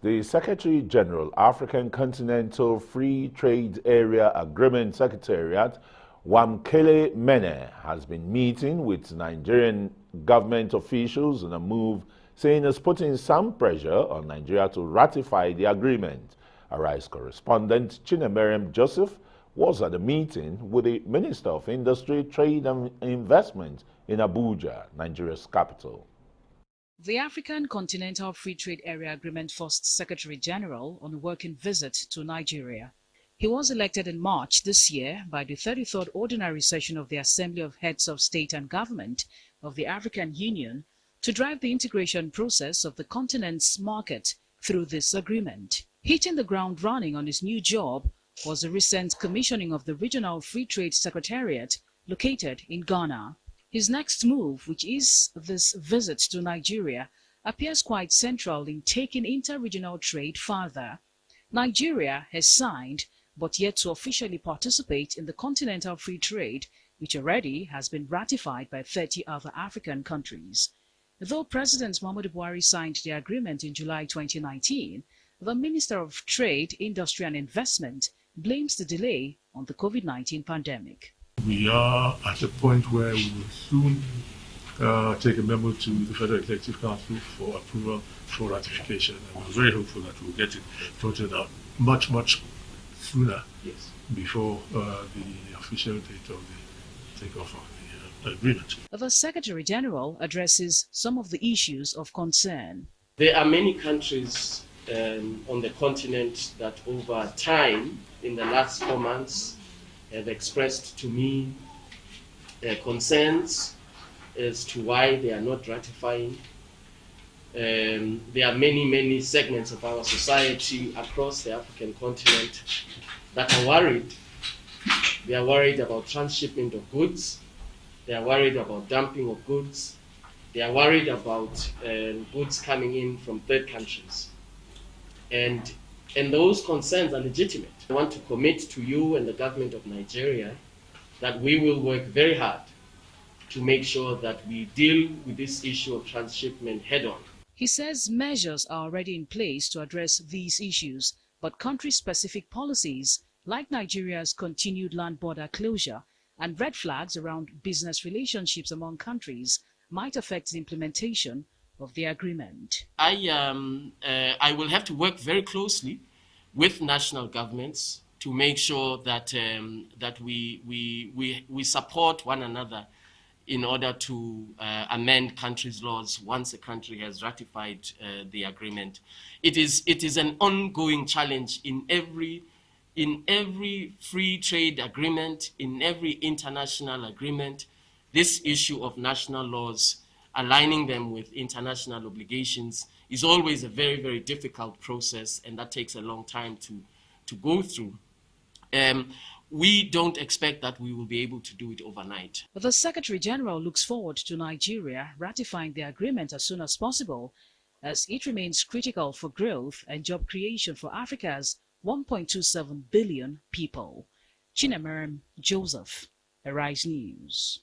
The Secretary General, African Continental Free Trade Area Agreement Secretariat, Wamkele Mene, has been meeting with Nigerian government officials in a move saying it's putting some pressure on Nigeria to ratify the agreement. Arise correspondent Chinaemerem was at a meeting with the Minister of Industry, Trade and Investment in Abuja, Nigeria's capital. The African Continental Free Trade Area Agreement First Secretary General on a working visit to Nigeria. He was elected in March this year by the 33rd Ordinary Session of the Assembly of Heads of State and Government of the African Union to drive the integration process of the continent's market through this agreement. Hitting the ground running on his new job was the recent commissioning of the Regional Free Trade Secretariat located in Ghana. His next move, which is this visit to Nigeria, appears quite central in taking inter-regional trade further. Nigeria has signed, but yet to officially participate in the Continental Free Trade, which already has been ratified by 30 other African countries. Though President Muhammadu Buhari signed the agreement in July 2019, the Minister of Trade, Industry and Investment blames the delay on the COVID-19 pandemic. We are at a point where we will soon take a memo to the Federal Executive Council for approval for ratification, and we're very hopeful that we'll get it sorted out much sooner before the official date of the takeoff of the agreement. The Secretary General addresses some of the issues of concern. There are many countries on the continent that over time, in the last 4 months, have expressed to me concerns as to why they are not ratifying. There are many segments of our society across the African continent that are worried. They are worried about transshipment of goods. They are worried about dumping of goods. They are worried about goods coming in from third countries. And those concerns are legitimate. I want to commit to you and the government of Nigeria that we will work very hard to make sure that we deal with this issue of transshipment head-on. He says measures are already in place to address these issues, but country-specific policies, like Nigeria's continued land border closure and red flags around business relationships among countries, might affect the implementation of the agreement. I will have to work very closely with national governments to make sure that we support one another in order to amend countries' laws once a country has ratified the agreement. It is an ongoing challenge in every free trade agreement, in every international agreement. This issue of national laws, aligning them with international obligations, is always a very difficult process, and that takes a long time to go through. We don't expect that we will be able to do it overnight. The Secretary General looks forward to Nigeria ratifying the agreement as soon as possible, as it remains critical for growth and job creation for Africa's 1.27 billion people. Chinaemerem Joseph, Arise News.